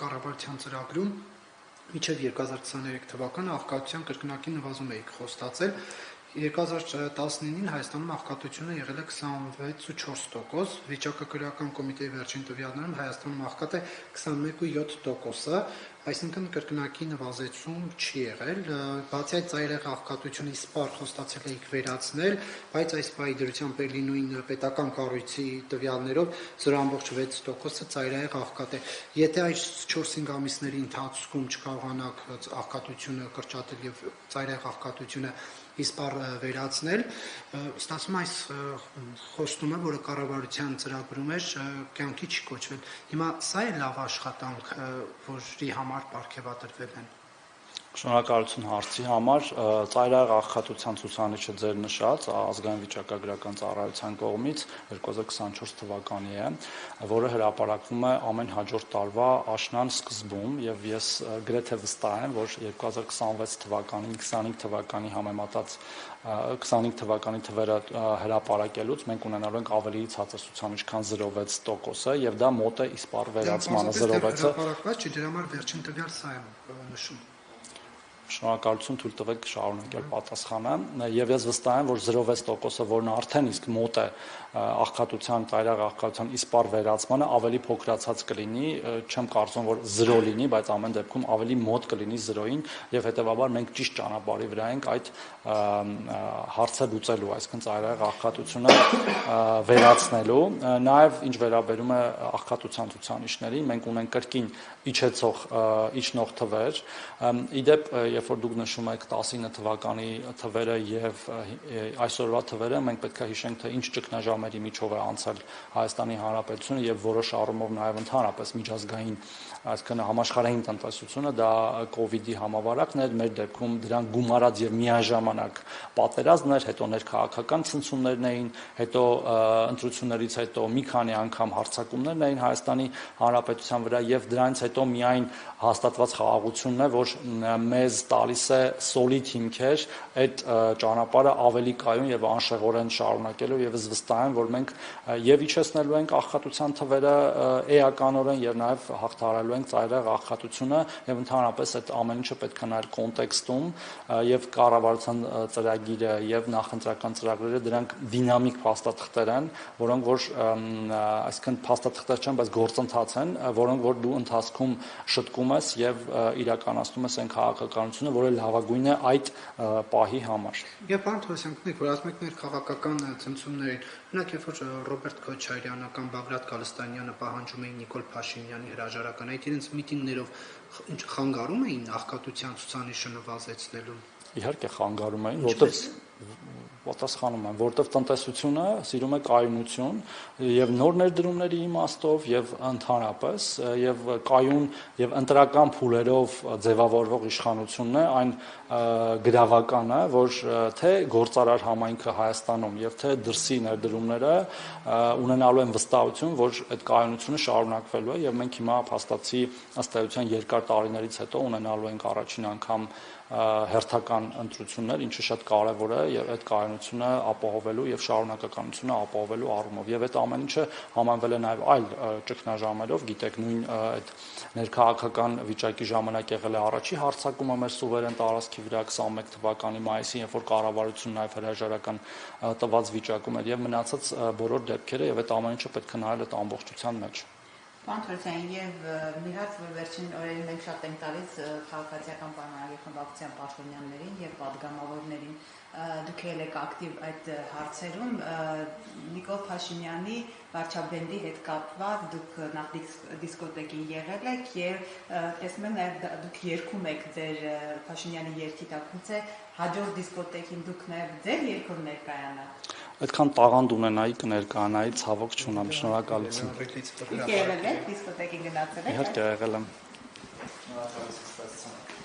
կառավարության ծրագրում մինչև 2023 թվականը աղքատության կրկնակի նվազում էիք խոստացել։ 2019-ին Հայաստանում աղքատությունը եղել է 26.4%, վիճակագրական կոմիտեի վերջին տվյալներում Հայաստանում աղքատ է 21.7%, այսինքն կրկնակի նվազեցում չի եղել, բացի այդ ծայրահեղ աղքատությունը իսպառ խոստացել էիք վերացնել, բայց այս պահի դրությամբ էլի նույն պետական կառույցի տվյալներով 0.6%-ը ծայրահեղ աղքատ է։ Եթե այս 4-5 ամիսների ընթացքում չկարողանաք աղքատությունը կրճատել եւ ծայրահեղ աղքատությունը իսպառ վերացնել, ստացվում այս խոստումը, որը կառավարության ծրագրում էր, կյանքի չի կոչվել։ Հիմա սա է լավ աշխատանք, որի համար պարգևատրվել են։ Շնորհակալություն հարցի համար։ Ծայրահեղ աղքատության ցուցանիշը ձեր նշած ազգային վիճակագրական ծառայության կողմից 2024 թվականի է, որը հրապարակվում է ամեն հաջորդ տարվա աշնան սկզբում, եւ ես գրեթե վստահ եմ, որ 2026 թվականին 25 թվականի համեմատած 25 թվականի թվերը հրապարակելուց մենք ունենալու ենք ավելի ցածր ցուցանիշ, քան 0.6%-ը, եւ դա մոտ է իսպառ վերացմանը 0.6-ը։ Հրապարակված չի, դրա համար վերջին տվյալ սա եմ նշում։ Շնորհակալություն, թույլ տվեք շարունակել պատասխանը, եւ ես վստահ եմ, որ 0.6%-ը, որն արդեն իսկ մոտ է աղքատության, ծայրահեղ աղքատության իսպառ վերացմանը, ավելի փոքրացած կլինի, չեմ կարծում, որ 0 լինի, բայց ամեն դեպքում ավելի մոտ կլինի 0-ին, եւ հետեւաբար մենք ճիշտ ճանապարհի վրա ենք այդ հարցը լուծելու, այսինքն ծայրահեղ աղքատությունը վերացնելու։ Նաեւ ինչ վերաբերում է աղքատության ցուցանիշներին, մենք ունենք կրկին իջնող թվեր։ Իդեպ, երբ որ դուք նշում եք 19 թվականի թվերը եւ այսօրվա թվերը, մենք պետք է հիշենք, թե ինչ ճգնաժամերի միջով է անցել Հայաստանի Հանրապետությունը եւ որոշ առումով նաեւ ընդհանրապես միջազգային, այսինքն համաշխարհային տնտեսությունը, դա կոവിഡ്ի համավարակն էր, մեր դեպքում դրան գումարած եւ միաժամանակ պատերազմն էր, հետո ներքաղաքական ցնցումներն էին, հետո ընտրություններից հետո մի քանի անգամ հարձակումներն էին Հայաստանի Հանրապետության վրա եւ դրանից հետո միայն հաստատված խաղաղությունն է, որ մեզ տալիս է սոլիդ հիմքեր այդ ճանապարհը ավելի կայուն եւ անշեղորեն շարունակելու, եւ ես վստահ եմ, որ մենք եւ իջեցնելու ենք աղքատության թվերը էականորեն եւ նաեւ հաղթահարելու ենք ծայրահեղ աղքատությունը եւ ընդհանրապես այդ ամեն ինչը պետք է նայել կոնտեքստում եւ կառավարության ծրագիրը եւ նախընտրական ծրագրերը դրանք դինամիկ փաստաթղթեր են, որոնք որ այսինքն փաստաթղթեր չեն, բայց գործընթաց են, որոնք որ դու ընթացքում շտկում ես եւ իրականացնում ես այն քաղաքականությունը, որը լավագույնն է այդ պահի համար։ Եվ պարոն Թովասյան, գիտեք, որ ասում եք ներքաղաքական ցնցումներին, օրինակ երբ որ Ռոբերտ Քոչարյանը կամ Բագրատ Գալստանյանը պահանջում էին Նիկոլ Փաշինյանի հրաժարական, այդ իրենց միտինգներով ինչ խանգարում էին աղքատության ցուցանիշը նվազեցնելու։ Իհարկե խանգարում էին, որտեղ պատասխանում եմ, որտեղ տնտեսությունը սիրում է կայունություն եւ նոր ներդրումների իմաստով եւ ընդհանրապես եւ կայուն եւ ընտրական փուլերով ձևավորվող իշխանությունն է այն գրավականը, որ թե գործարար համայնքը Հայաստանում եւ թե դրսի ներդրումները ունենալու են վստահություն, որ այդ կայունությունը շարունակվելու է եւ մենք հիմա փաստացի ըստ էության երկար տարիներից հետո ունենալու ենք առաջին անգամ հերթական ընտրություններ, ինչը շատ կարևոր է եւ այդ կայունությունը ապահովելու եւ շարունակականությունը ապահովելու առումով եւ այդ ամեն ինչը համանվել է նաեւ այլ ճգնաժամերով, գիտեք, նույն այդ ներքաղաքական վիճակի ժամանակ եղել է առաջի հարձակումը մեր սուվերեն տարածքի վրա 21 թվականի մայիսին, երբ որ կառավարությունն նաեւ հրաժարական տված վիճակում էր եւ մնացած բոլոր դեպքերը եւ այդ ամեն ինչը պետք է նայել այդ ամբողջության մեջ։ Պարոն Թորոսյան, եւ մի հարց, որ վերջին օրերին մենք շատ ենք տալիս քաղաքացիական պայմանագրի խմբակցության պաշտոնյաներին եւ падգամավորներին, դուք եք ակտիվ այդ հարցերում, Նիկոլ Փաշինյանի վարչապետի հետ կապված դուք նախ դիսկոտեկին եղել եք եւ տեսնում եմ նաեւ դուք երգում եք ձեր Փաշինյանի երգի տակ, գուցե հաջորդ դիսկոտեկին դուք նաեւ ձեր երգով ներկայանա։ Այդքան տաղանդ ունենայի կներկայանայի, ցավոք չունեմ, շնորհակալություն։ Եկել եք դիսկոտեկին գնացել եք։ Իհարկե եղել եմ։ Շնորհակալություն։